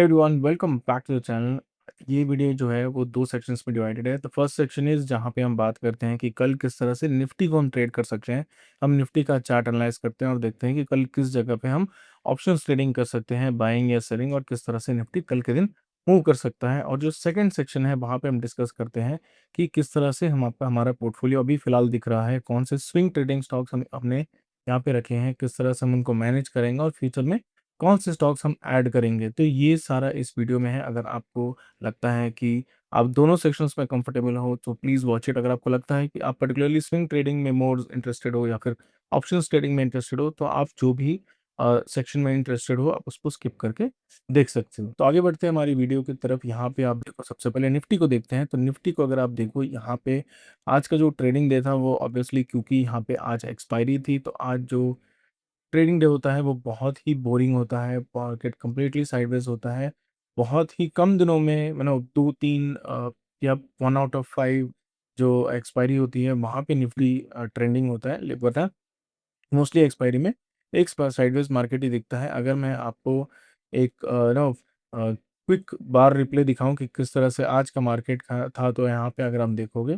Everyone welcome back to the channel. ये video जो है वो दो सेक्शंस में डिवाइडेड है। द फर्स्ट सेक्शन इज जहाँ पे हम बात करते हैं कि कल किस तरह से निफ्टी को हम ट्रेड कर सकते हैं। हम निफ्टी का चार्ट एनालाइज करते हैं और देखते हैं कि कल किस जगह पे हम ऑप्शंस ट्रेडिंग कर सकते हैं, बाइंग या सेलिंग, और किस तरह से निफ्टी कल के दिन मूव कर सकता है। और जो सेकंड सेक्शन है वहाँ पे हम डिस्कस करते हैं कि किस तरह से हम आपका हमारा पोर्टफोलियो अभी फिलहाल दिख रहा है, कौन से स्विंग ट्रेडिंग स्टॉक्स हम अपने यहाँ पे रखे हैं, किस तरह से हम उनको मैनेज करेंगे और फ्यूचर में कौन से स्टॉक्स हम ऐड करेंगे। तो ये सारा इस वीडियो में है। अगर आपको लगता है कि आप दोनों सेक्शंस में कंफर्टेबल हो तो प्लीज़ वॉच इट। अगर आपको लगता है कि आप पर्टिकुलरली स्विंग ट्रेडिंग में मोर इंटरेस्टेड हो या फिर ऑप्शंस ट्रेडिंग में इंटरेस्टेड हो, तो आप जो भी सेक्शन में इंटरेस्टेड हो आप उसको स्किप करके देख सकते हो। तो आगे बढ़ते हैं हमारी वीडियो की तरफ। यहाँ पे आप देखो, सबसे पहले निफ्टी को देखते हैं। तो निफ्टी को अगर आप देखो, यहाँ पे आज का जो ट्रेडिंग डे था वो ऑब्वियसली, क्योंकि यहाँ पे आज एक्सपायरी थी, तो आज जो ट्रेडिंग डे होता है वो बहुत ही बोरिंग होता है। मार्केट कंप्लीटली साइडवेज होता है। बहुत ही कम दिनों में, मतलब 2-3 या 1 आउट ऑफ 5 जो एक्सपायरी होती है वहाँ पे निफ्टी ट्रेंडिंग होता है। बता मोस्टली एक्सपायरी में एक साइडवेज मार्केट ही दिखता है। अगर मैं आपको एक क्विक बार रिप्ले दिखाऊं कि किस तरह से आज का मार्केट था, तो यहाँ पे अगर हम देखोगे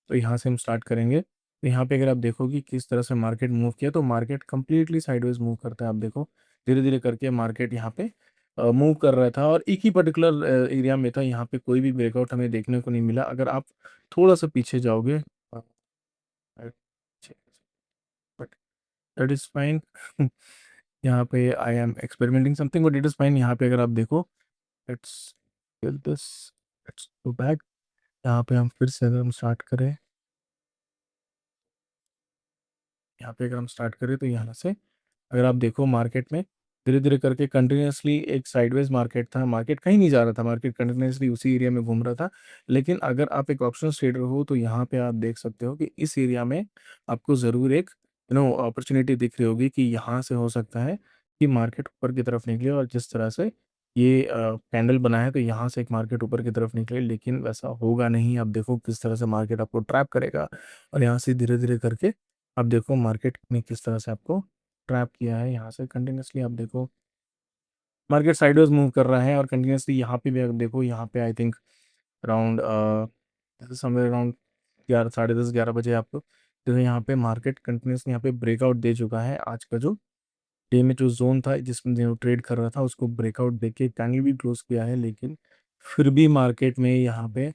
तो यहाँ से हम स्टार्ट करेंगे। तो यहाँ पे अगर आप देखोगे किस तरह से मार्केट मूव किया, तो मार्केट कंप्लीटली साइडवेज मूव करता है। आप देखो धीरे धीरे करके मार्केट यहाँ पे मूव कर रहा था और एक ही पर्टिकुलर एरिया में था। यहाँ पे कोई भी ब्रेकआउट हमें देखने को नहीं मिला। अगर आप थोड़ा सा पीछे जाओगे, बट दैट इज फाइन। यहाँ पे I am experimenting something, but it is fine. यहाँ पे अगर आप देखो, let's kill this, let's go back. यहाँ पे हम फिर से अगर हम स्टार्ट करें, यहाँ पे अगर हम स्टार्ट करें तो यहाँ से अगर आप देखो मार्केट में धीरे धीरे करके कंटिन्यूसली एक साइडवेज मार्केट था। मार्केट कहीं नहीं जा रहा था, मार्केट कंटिन्यूसली उसी एरिया में घूम रहा था। लेकिन अगर आप एक ऑप्शन ट्रेडर हो तो यहाँ पे आप देख सकते हो कि इस एरिया में आपको ज़रूर एक अपॉर्चुनिटी दिख रही होगी कि यहाँ से हो सकता है कि मार्केट ऊपर की तरफ निकले। और जिस तरह से ये कैंडल बना है तो यहाँ से एक मार्केट ऊपर की तरफ निकले, लेकिन वैसा होगा नहीं। आप देखो किस तरह से मार्केट आपको ट्रैप करेगा और यहाँ से धीरे धीरे करके आप देखो मार्केट में किस तरह से आपको ट्रैप किया है। यहाँ से कंटिन्यूसली आप देखो मार्केट साइडवेज मूव कर रहा है और कंटिन्यूसली यहाँ पे भी आप देखो, यहाँ पे I think around somewhere around 11, 10:30, 11 बजे आपको तो यहाँ पे मार्केट कंटिन्यूसली यहाँ पे ब्रेकआउट दे चुका है। आज का जो डे में जो जोन था जिसमें जो ट्रेड कर रहा था उसको ब्रेकआउट दे के कैंडल भी क्लोज किया है, लेकिन फिर भी मार्केट में यहाँ पे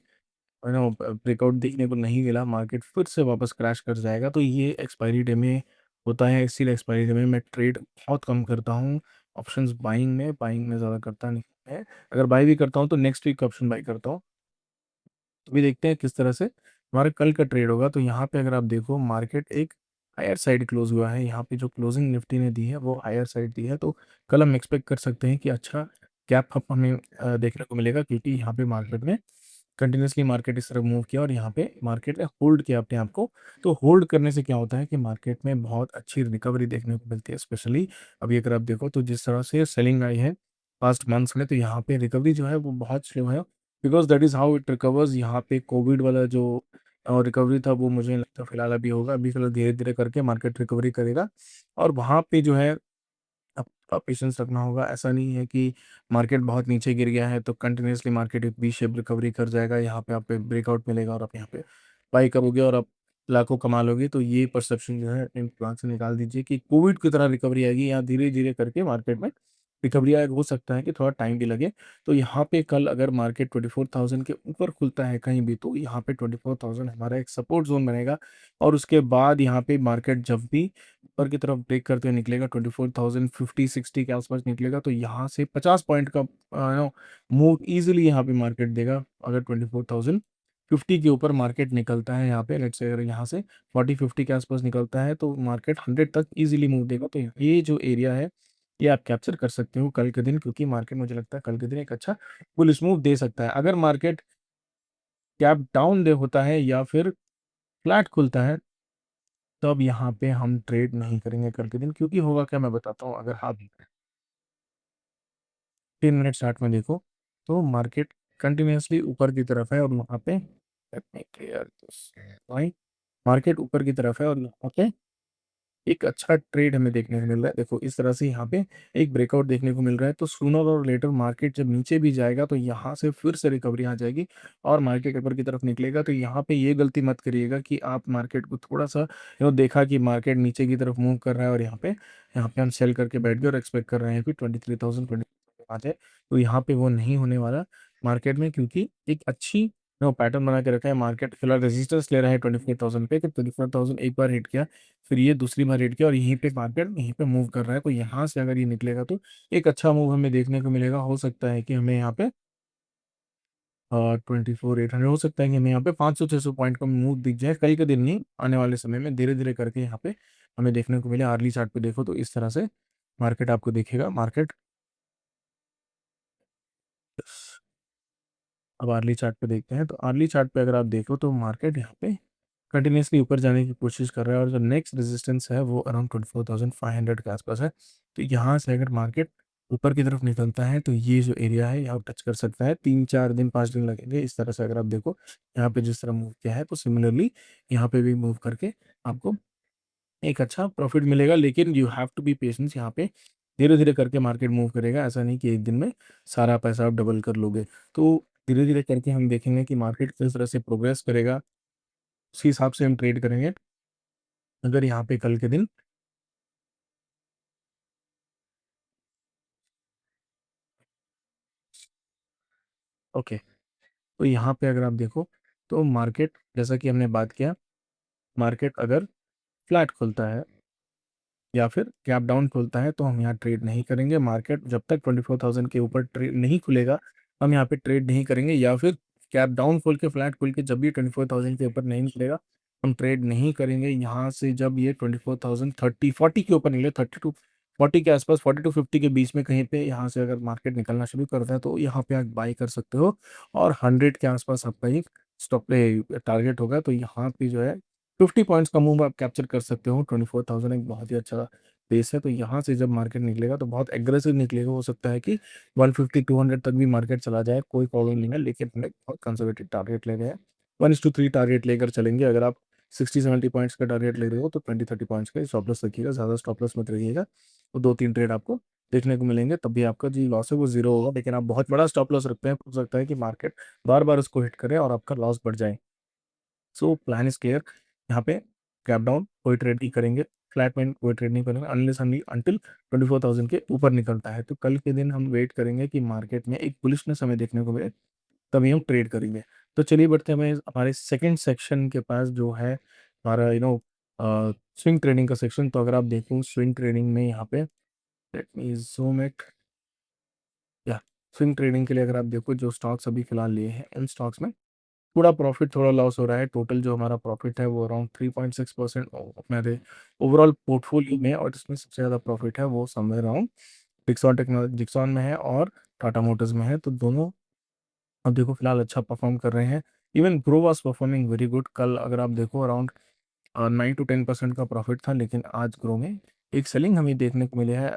ब्रेकआउट देखने को नहीं मिला। मार्केट फिर से वापस क्रैश कर जाएगा। तो ये एक्सपायरी डे में होता है, इसीलिए एक्सपायरी डे में मैं ट्रेड बहुत कम करता हूँ। ऑप्शंस बाइंग में ज़्यादा करता नहीं है। अगर बाई भी करता हूँ तो नेक्स्ट वीक ऑप्शन बाई करता हूँ। तो भी देखते हैं किस तरह से हमारा कल का ट्रेड होगा। तो यहाँ पे अगर आप देखो मार्केट एक हायर साइड क्लोज हुआ है। यहाँ पे जो क्लोजिंग निफ्टी ने दी है वो हायर साइड दी है। तो कल हम एक्सपेक्ट कर सकते हैं कि अच्छा गैप अप हमें देखने को मिलेगा, क्योंकि यहाँ पे मार्केट में कंटिन्यूसली मार्केट इस तरफ मूव किया और यहाँ पे मार्केट ने होल्ड किया अपने आप को। तो होल्ड करने से क्या होता है कि मार्केट में बहुत अच्छी रिकवरी देखने को मिलती है। स्पेशली अभी अगर आप देखो तो जिस तरह से सेलिंग आई है पास्ट मंथ्स में, तो यहाँ पे रिकवरी जो है वो बहुत स्लो है, because that is how it recovers. यहाँ पे कोविड वाला जो रिकवरी था वो मुझे नहीं लगता फिलहाल अभी होगा। अभी फिलहाल धीरे धीरे करके मार्केट रिकवरी करेगा और वहाँ पे जो है आपका पेशेंस रखना होगा। ऐसा नहीं है कि मार्केट बहुत नीचे गिर गया है तो कंटिन्यूसली मार्केट एक वी शेप रिकवरी कर जाएगा, यहाँ पे आप ब्रेकआउट मिलेगा और आप यहाँ पे बाई करोगे और आप लाखों कमा लोगे। तो ये परसेप्शन जो है अपने दिमाग से निकाल दीजिए कि कोविड की तरह रिकवरी आएगी। यहाँ धीरे धीरे करके मार्केट में रिकवरी आएगा, हो सकता है कि थोड़ा टाइम भी लगे। तो यहाँ पे कल अगर मार्केट 24,000 के ऊपर खुलता है कहीं भी, तो यहाँ पे 24,000 हमारा एक सपोर्ट जोन बनेगा। और उसके बाद यहाँ पे मार्केट जब भी ऊपर की तरफ ब्रेक करते हुए निकलेगा 24,050-60 के आसपास निकलेगा, तो यहाँ से 50 पॉइंट का मूव इजीली यहाँ पे मार्केट देगा। अगर 24,050 के ऊपर मार्केट निकलता है, यहाँ पे लेट्स से अगर यहाँ से 40-50 के आसपास निकलता है तो मार्केट 100 तक इजीली मूव देगा। तो ये जो एरिया है ये आप कैप्चर कर सकते हो कल के दिन, क्योंकि मार्केट मुझे लगता है कल के दिन एक अच्छा बुलिश मूव दे सकता है। अगर मार्केट कैप डाउन दे होता है या फिर फ्लैट खुलता है, तब यहाँ पे हम ट्रेड नहीं करेंगे कल के दिन, क्योंकि होगा क्या मैं बताता हूँ। अगर आप 3 मिनट चार्ट में देखो तो मार्केट कंटिन्यूसली ऊपर की तरफ है और वहाँ पे let me clear this line। Market ऊपर की तरफ है और यहाँ पे एक अच्छा ट्रेड हमें देखने को मिल रहा है। देखो इस तरह से यहाँ पे एक ब्रेकआउट देखने को मिल रहा है, तो सूनर और लेटर मार्केट जब नीचे भी जाएगा तो यहाँ से फिर से रिकवरी आ जाएगी और मार्केट ऊपर की तरफ निकलेगा। तो यहाँ पे ये गलती मत करिएगा कि आप मार्केट को थोड़ा-सा देखा कि मार्केट नीचे की तरफ मूव कर रहा है और यहाँ पे हम सेल करके बैठ गए और एक्सपेक्ट कर रहे हैं कि 23,000 आ जाए। तो यहाँ पे वो नहीं होने वाला मार्केट में, क्योंकि एक अच्छी पैटर्न बना के रखा है। मार्केट फिलहाल रेजिस्टेंस ले रहा है 24,000 पे, कि 24,000 एक बार हिट किया, फिर ये दूसरी बार हिट किया और यहीं पे मार्केट यहीं पे मूव कर रहा है। तो यहाँ से अगर ये निकलेगा तो एक अच्छा मूव हमें देखने को मिलेगा। हो सकता है कि हमें यहाँ पे 24,800 हो सकता है कि हमें यहाँ पे 500-600 पॉइंट का मूव दिख जाए। कल के दिन नहीं, आने वाले समय में धीरे-धीरे करके यहाँ पे हमें देखने को मिले। अर्ली चार्ट पे देखो तो इस तरह से मार्केट आपको दिखेगा। मार्केट अब अर्ली चार्ट पे देखते हैं, तो अर्ली चार्ट पे अगर आप देखो तो मार्केट यहाँ पे कंटिन्यूअसली ऊपर जाने की कोशिश कर रहा है और जो नेक्स्ट रेजिस्टेंस है वो अराउंड 24,500 के आसपास है। तो यहाँ से अगर मार्केट ऊपर की तरफ निकलता है तो ये जो एरिया है यहाँ टच कर सकता है। 3-4 दिन 5 दिन लगेंगे इस तरह से। अगर आप देखो यहाँ पे जिस तरह मूव किया है, तो सिमिलरली यहाँ पे भी मूव करके आपको एक अच्छा प्रॉफिट मिलेगा। लेकिन you have to be patience. यहाँ पे धीरे-धीरे करके मार्केट मूव करेगा। ऐसा नहीं कि एक दिन में सारा पैसा आप डबल कर लोगे। तो धीरे-धीरे करके हम देखेंगे कि मार्केट किस तरह से प्रोग्रेस करेगा, उसी हिसाब से हम ट्रेड करेंगे। अगर यहाँ पे कल के दिन ओके, तो यहाँ पे अगर आप देखो तो मार्केट, जैसा कि हमने बात किया, मार्केट अगर फ्लैट खुलता है या फिर गैप डाउन खुलता है तो हम यहाँ ट्रेड नहीं करेंगे। मार्केट जब तक 24,000 के ऊपर ट्रेड नहीं खुलेगा, हम यहाँ पे ट्रेड नहीं करेंगे। या फिर गैप डाउन खोल के फ्लैट खोल के जब भी 24,000 के ऊपर नहीं निकलेगा, हम ट्रेड नहीं करेंगे। यहाँ से जब ये 24,000 30-40 के ऊपर निकले, 30 टू 40 के आसपास, 40 टू 50 के बीच में कहीं पे यहाँ से अगर मार्केट निकलना शुरू करता है तो यहाँ पे आप बाई कर सकते हो। और 100 के आसपास आपका एक स्टॉप टारगेट होगा। तो यहाँ पे जो है 50 पॉइंट्स का मूव आप कैप्चर कर सकते हो। 24,000 एक बहुत ही अच्छा बेस है। तो यहाँ से जब मार्केट निकलेगा तो बहुत एग्रेसिव निकलेगा। हो सकता है कि 150-200 तक भी मार्केट चला जाए, कोई प्रॉब्लम नहीं है। लेकिन हमने बहुत कंजर्वेटिव टारगेट ले गए हैं। 1:3 टारगेट लेकर चलेंगे। अगर आप 60-70 पॉइंट्स का टारगेट ले रहे हो तो 20-30 पॉइंट्स का स्टॉप लॉस रखिएगा। ज़्यादा स्टॉप लॉस मत रखिएगा। तो 2-3 ट्रेड आपको देखने को मिलेंगे, तब भी आपका जो लॉस है वो ज़ीरो होगा। लेकिन आप बहुत बड़ा स्टॉप लॉस रखते हैं, हो सकता है कि मार्केट बार-बार उसको हिट करे और आपका लॉस बढ़ जाए। So plan is clear. यहाँ पे गैप डाउन कोई ट्रेड नहीं करेंगे, फ्लैट में कोई ट्रेड नहीं करेंगे अनलेस अनली अंटिल 24,000 के ऊपर निकलता है। तो कल के दिन हम वेट करेंगे कि मार्केट में एक बुलिशनेस हमें देखने को मिले, तभी हम ट्रेड करेंगे। तो चलिए बढ़ते हैं हमें हमारे सेकंड सेक्शन के पास, जो है हमारा स्विंग ट्रेडिंग का सेक्शन। तो अगर आप देखो स्विंग ट्रेडिंग में यहाँ पे लेट मी ज़ूम इट, या स्विंग ट्रेडिंग के लिए अगर आप देखो जो स्टॉक्स अभी फिलहाल लिए हैं, इन स्टॉक्स में थोड़ा प्रॉफिट थोड़ा लॉस हो रहा है। टोटल जो हमारा प्रॉफिट है वो अराउंड 3.6% मेरे ओवरऑल पोर्टफोलियो में, और इसमें सबसे ज़्यादा प्रॉफिट है वो समवेयर अराउंड डिक्सॉन में है और टाटा मोटर्स में है। तो दोनों अब देखो फिलहाल अच्छा परफॉर्म कर रहे हैं। Even grow was performing very good. कल अगर आप देखो अराउंड 9-10% का प्रॉफिट था, लेकिन आज ग्रो में एक सेलिंग हमें देखने को मिली है।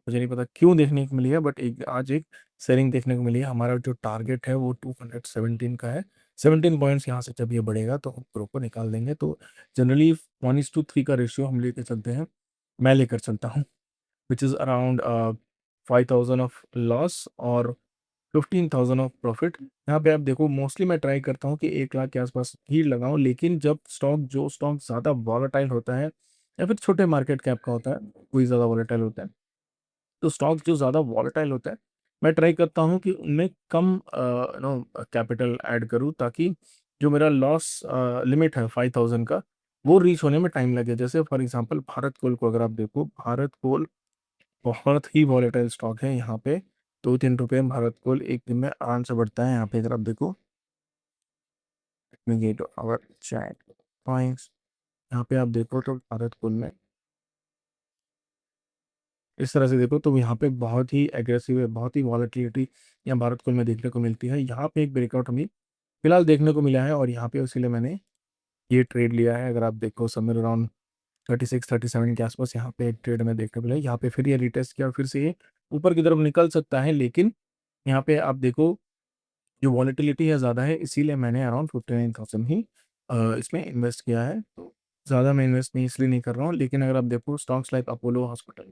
मुझे नहीं पता क्यों देखने को मिली है, बट एक आज एक सेलिंग देखने को मिली है। हमारा जो टारगेट है वो 217 का है। 17 पॉइंट्स यहाँ से जब ये बढ़ेगा तो हम ग्रो को निकाल देंगे। तो जनरली 1:3 का रेशियो हम लेके चलते हैं, मैं लेकर चलता हूँ, which is around 5,000 of loss और 15,000 ऑफ प्रॉफिट। यहाँ पे आप देखो मोस्टली मैं ट्राई करता हूँ कि 1 लाख के आसपास ही लगाऊं, लेकिन जब जो स्टॉक ज़्यादा वॉलेटाइल होता है या फिर छोटे मार्केट कैप का होता है, कोई ज़्यादा वॉलेटाइल होता है, तो स्टॉक जो ज़्यादा वॉलेटाइल होता है मैं ट्राई करता हूँ कि उनमें कम कैपिटल ऐड करूँ, ताकि जो मेरा लॉस लिमिट है 5,000 का, वो रीच होने में टाइम लगे। जैसे फॉर एग्जांपल भारत कोल को अगर आप देखो, भारत कोल बहुत ही वॉलेटाइल स्टॉक है। यहाँ पे 2-3 रुपये में भारत कोल एक दिन में आराम से बढ़ता है। यहाँ पे अगर आप देखो आवर चैट पॉइंट्स, यहाँ पे आप देखो तो भारत कोल में इस तरह से देखो तो यहाँ पे बहुत ही एग्रेसिव है, बहुत ही वॉलेटिलिटी यहाँ भारत कोल में देखने को मिलती है। यहाँ पे एक ब्रेकआउट हमें फिलहाल देखने को मिला है और यहाँ पे इसीलिए मैंने ये ट्रेड लिया है। अगर आप देखो समवेयर अराउंड 36-37 के आसपास यहाँ पे एक ट्रेड में देखने को मिला है। यहाँ पे फिर ये रिटेस्ट किया और फिर से ये ऊपर की तरफ निकल सकता है, लेकिन यहाँ पे आप देखो जो वॉलेटिलिटी है ज़्यादा है, इसीलिए मैंने अराउंड 59,000 ही इसमें इन्वेस्ट किया है। ज़्यादा मैं इन्वेस्ट नहीं इसलिए नहीं कर रहा हूँ, लेकिन अगर आप देखो स्टॉक्स लाइक अपोलो हॉस्पिटल,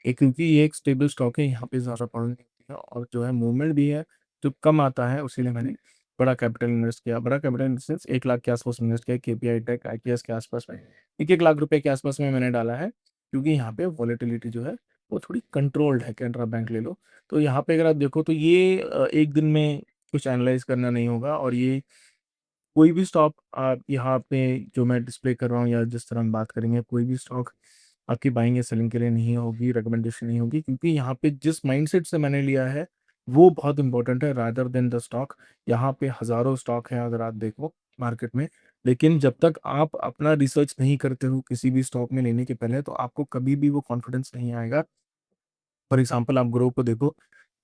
एक क्योंकि ये एक स्टेबल स्टॉक है, यहाँ पे ज़्यादा प्रॉब्लम नहीं होती है और जो है मूवमेंट भी है, जो कम आता है, उसीलिए मैंने बड़ा कैपिटल इन्वेस्ट किया। बड़ा capital in the sense 1 lakh के आसपास इन्वेस्ट किया, केपीआई टेक, आईपीएस के आसपास में 1-1 लाख रुपए के आसपास में मैंने डाला है, क्योंकि यहाँ पे वॉलेटिलिटी जो है, वो थोड़ी कंट्रोल्ड है। कैनरा बैंक ले लो, तो यहाँ पे अगर आप देखो तो ये एक दिन में कुछ एनालाइज़ करना नहीं होगा और ये कोई भी स्टॉक आप यहाँ पे जो मैं डिस्प्ले कर रहा हूँ या जिस तरह हम बात करेंगे, कोई भी स्टॉक आपकी बाइंग या सेलिंग के लिए नहीं होगी, रिकमेंडेशन नहीं होगी, क्योंकि यहाँ पे जिस माइंडसेट से मैंने लिया है, वो बहुत इंपॉर्टेंट है रादर देन द स्टॉक। यहाँ पे हज़ारों स्टॉक हैं अगर आप देखो मार्केट में, लेकिन जब तक आप अपना रिसर्च नहीं करते हो किसी भी स्टॉक में लेने के पहले, तो आपको कभी भी वो कॉन्फिडेंस नहीं आएगा। फॉर एग्ज़ाम्पल आप ग्रो को देखो,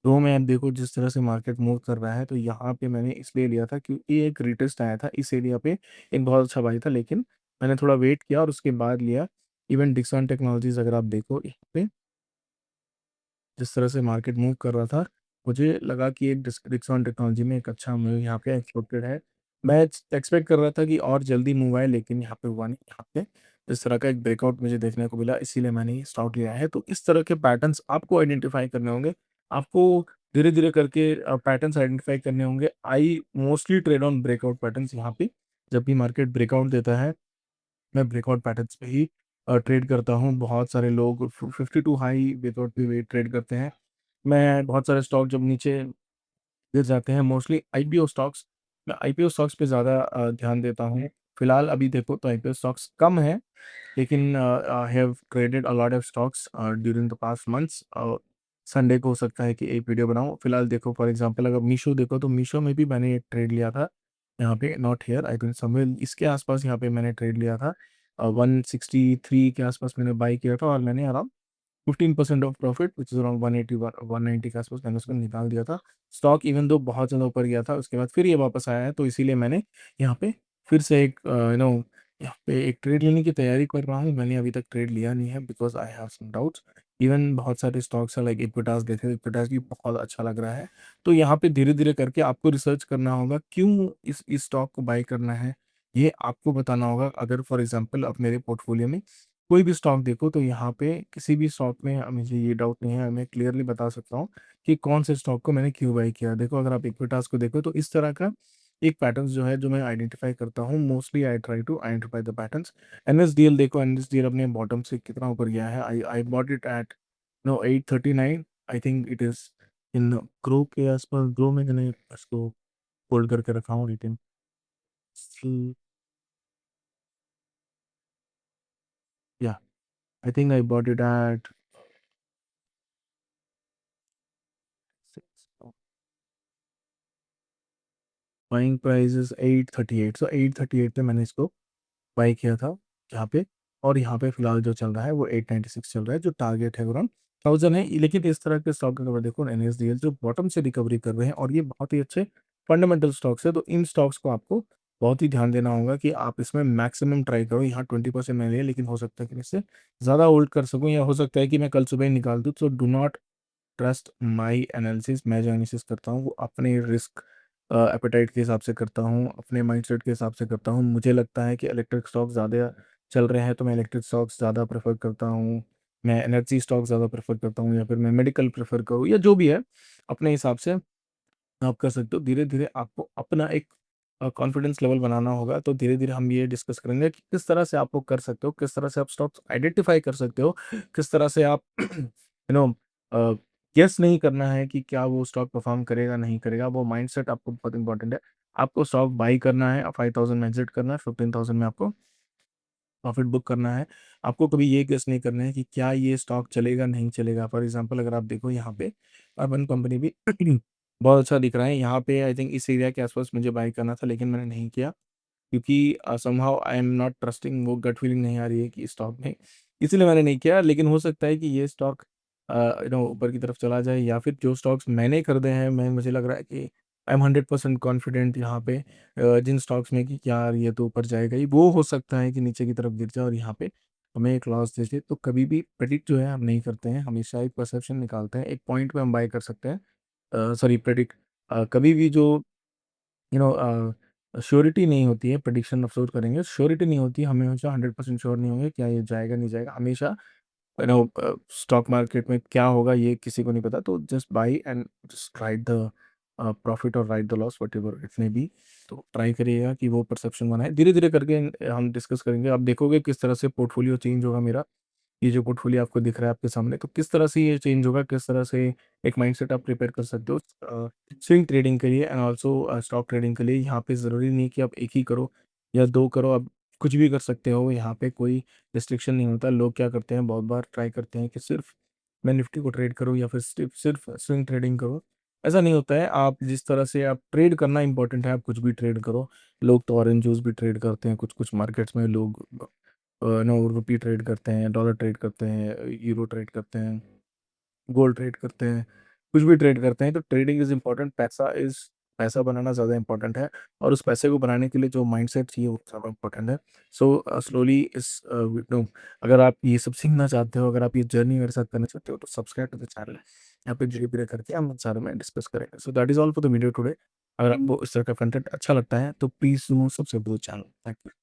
ग्रो में आप देखो जिस तरह से मार्केट मूव कर रहा है, तो यहाँ पे मैंने इसलिए लिया था क्योंकि एक रीटेस्ट आया था इस एरिया पे, एक बहुत अच्छा बाई था, लेकिन मैंने थोड़ा वेट किया और उसके बाद लिया। इवन डिक्सन टेक्नोलॉजीज़ अगर आप देखो यहाँ पे, जिस तरह से मार्केट मूव कर रहा था, मुझे लगा कि एक डिक्सन टेक्नोलॉजी में एक अच्छा मूव यहाँ पे एक्सपेक्टेड है। मैं एक्सपेक्ट कर रहा था कि और जल्दी मूव आए, लेकिन यहाँ पे हुआ नहीं। यहाँ पे इस तरह का एक ब्रेकआउट मुझे देखने को मिला, इसीलिए मैंने ये स्टॉक लिया है। तो इस तरह के पैटर्न्स आपको आइडेंटिफ़ाई करने होंगे। आपको धीरे-धीरे करके पैटर्न्स आइडेंटिफ़ाई करने होंगे। I mostly trade on breakout patterns यहाँ पे। जब भी मार्केट ब्रेकआउट देता है, मैं ब्रेकआउट पैटर्न्स पे ही ट्रेड करता हूँ। बहुत सारे लोग 52 हाई ब्रेकआउट पे वे ट्रेड करते हैं। मैं बहुत सारे स्टॉक जब नीचे गिर जाते हैं, मोस्टली आईपीओ स्टॉक्स, मैं आईपीओ स्टॉक्स पे ज़्यादा ध्यान देता हूँ। फिलहाल अभी देखो तो आईपीओ स्टॉक्स कम हैं, लेकिन I have traded a lot of stocks during the past months. Sunday को हो सकता है कि एक वीडियो बनाऊँ। फिलहाल देखो फॉर एग्ज़ाम्पल अगर मीशो देखो, तो मीशो में भी मैंने एक ट्रेड लिया था। यहाँ पे not here, I think somewhere इसके आस-पास यहाँ पे मैंने ट्रेड लिया था। 163 के आस-पास मैंने बाय किया था और मैंने around 15% of profit which is around 180 190 के आस-पास मैंने उसको निकाल दिया था। स्टॉक इवन दो बहुत ज़्यादा ऊपर गया था, उसके बाद फिर ये वापस आया है, तो इसीलिए मैंने यहाँ पे फिर से एक यहाँ पे एक ट्रेड लेने की तैयारी कर रहा हूँ। मैंने अभी तक ट्रेड लिया नहीं है because I have some doubts. Even बहुत सारे स्टॉक्स हैं लाइक इक्विटास देखे, इक्विटास भी बहुत अच्छा लग रहा है। तो यहाँ पे धीरे-धीरे करके आपको रिसर्च करना होगा, क्यों इस स्टॉक को बाय करना है, ये आपको बताना होगा। अगर फॉर एग्ज़ाम्पल आप मेरे पोर्टफोलियो में कोई भी स्टॉक देखो, तो यहाँ पे किसी भी स्टॉक में मुझे ये डाउट नहीं है, मैं क्लियरली बता सकता हूँ कि कौन से स्टॉक को मैंने क्यों बाय किया। देखो अगर आप इक्विटास को देखो, तो इस तरह का एक पैटर्न्स जो है जो मैं आइडेंटिफ़ाई करता हूँ, mostly I try to identify the patterns. NSDL देखो, एनएसडीएल अपने बॉटम से कितना ऊपर गया है। I I bought it at 839, I think it is in Groww के आसपास। ग्रो में मैंने इसको होल्ड करके रखा हूँ रिटेन। स्टिल या I think I bought it eight 6 buying price is 838, सो 838 पे मैंने इसको बाय किया था यहाँ पे। और यहाँ पे फिलहाल जो चल रहा है वो 896 चल रहा है, जो टारगेट है अराउंड 1000 है। लेकिन इस तरह के स्टॉक अगर देखो, एनएसडीएल जो बॉटम से रिकवरी कर रहे हैं और ये बहुत ही अच्छे फंडामेंटल स्टॉक्स है, तो इन स्टॉक्स को आपको बहुत ही ध्यान देना होगा कि आप इसमें मैक्सिमम ट्राई करो। यहाँ 20% मैंने लिया, लेकिन हो सकता है कि मैं इससे ज़्यादा होल्ड कर सकूँ, या हो सकता है कि मैं कल सुबह ही निकाल दूँ। So do not trust my analysis. मैं जो एनालिसिस करता हूँ वो अपने रिस्क एपेटाइट के हिसाब से करता हूँ, अपने माइंडसेट के हिसाब से करता हूँ। मुझे लगता है कि इलेक्ट्रिक स्टॉक ज़्यादा चल रहे हैं, तो मैं इलेक्ट्रिक स्टॉक्स ज़्यादा प्रेफर करता हूँ। मैं एनर्जी स्टॉक ज़्यादा प्रेफर करता हूँ, या फिर मैं मेडिकल प्रेफर करूँ, या जो भी है अपने हिसाब से आप कर सकते हो। धीरे-धीरे आपको अपना एक कॉन्फिडेंस लेवल बनाना होगा, तो धीरे-धीरे हम ये डिस्कस करेंगे कि किस तरह से आप वो कर सकते हो, किस तरह से आप स्टॉक्स आइडेंटिफ़ाई कर सकते हो, किस तरह से आप नो गेस नहीं करना है कि क्या वो स्टॉक परफ़ॉर्म करेगा, नहीं करेगा। वो माइंडसेट आपको बहुत इम्पोर्टेंट है। आपको स्टॉक बाय करना है, 5000 में एग्ज़िट करना है, 15000 में आपको प्रॉफ़िट बुक करना है। आपको कभी ये गेस नहीं करना है कि क्या ये स्टॉक चलेगा, नहीं चलेगा। फॉर एग्ज़ाम्पल अगर आप देखो यहाँ पे अर्बन कंपनी भी बहुत अच्छा दिख रहा है। यहाँ पे आई थिंक इस एरिया के आस-पास मुझे बाय करना था, लेकिन मैंने नहीं किया, क्योंकि somehow I am not trusting, वो गट फीलिंग नहीं आ रही है कि स्टॉक में, इसीलिए मैंने नहीं किया। लेकिन हो सकता है कि ये स्टॉक ऊपर की तरफ चला जाए, या फिर जो स्टॉक्स मैंने खरीदे हैं, मैं मुझे लग रहा है कि आई एम 100% कॉन्फिडेंट यहाँ पे जिन स्टॉक्स में कि यार ये तो ऊपर जाएगा ही, वो हो सकता है कि नीचे की तरफ गिर जाए और यहाँ पे हमें एक लॉस दे दे। तो कभी भी प्रेडिक्ट जो है हम नहीं करते हैं, हमेशा एक परसेप्शन निकालते हैं, एक पॉइंट पे हम बाय कर सकते हैं। सॉरी, प्रेडिक्ट कभी भी जो श्योरिटी नहीं होती है, प्रेडिक्शन अफ़सोस करेंगे, श्योरिटी नहीं होती है, हमें हमेशा 100% श्योर नहीं होंगे क्या ये जाएगा, नहीं जाएगा। हमेशा स्टॉक मार्केट में क्या होगा ये किसी को नहीं पता, तो just buy and just write the profit और write the loss whatever it may be. तो ट्राई करिएगा कि वो परसेप्शन बनाएँ। धीरे-धीरे करके हम डिस्कस करेंगे, आप देखोगे किस तरह से पोर्टफोलियो चेंज होगा मेरा। ये जो पोर्टफोलियो आपको दिख रहा है आपके सामने, तो किस तरह से ये चेंज होगा, किस तरह से एक माइंडसेट आप प्रिपेयर कर सकते हो स्विंग ट्रेडिंग के लिए एंड ऑल्सो स्टॉक ट्रेडिंग के लिए। यहाँ पे ज़रूरी नहीं कि आप एक ही करो या 2 करो, आप कुछ भी कर सकते हो, यहाँ पे कोई रिस्ट्रिक्शन नहीं होता। लोग क्या करते हैं, बहुत बार ट्राई करते हैं कि सिर्फ़ मैं निफ्टी को ट्रेड करूँ या फिर सिर्फ़ सिर्फ़ स्विंग ट्रेडिंग करूँ। ऐसा नहीं होता है, आप जिस तरह से आप ट्रेड करना इम्पोर्टेंट है, आप कुछ भी ट्रेड करो। लोग तो ऑरेंज जूस भी ट्रेड करते हैं, कुछ-कुछ मार्केट्स में लोग रुपी ट्रेड करते हैं, डॉलर ट्रेड करते हैं, यूरो ट्रेड करते हैं, गोल्ड ट्रेड करते हैं, कुछ भी ट्रेड करते हैं। तो ट्रेडिंग इज़ इम्पोर्टेंट, पैसा बनाना ज़्यादा इम्पोर्टेंट है और उस पैसे को बनाने के लिए जो माइंडसेट चाहिए वो ज़्यादा इम्पोर्टेंट है। सो स्लोली अगर आप ये सब सीखना चाहते हो, अगर आप ये जर्नी मेरे साथ करना चाहते हो तो सब्सक्राइब टू द चैनल। यहाँ पे धीरे-धीरे करके हम इन सारे में डिस्कस करेंगे। So that is all for the video today. अगर आपको इस तरह का कंटेंट अच्छा लगता है तो please do subscribe to the channel. Thank you.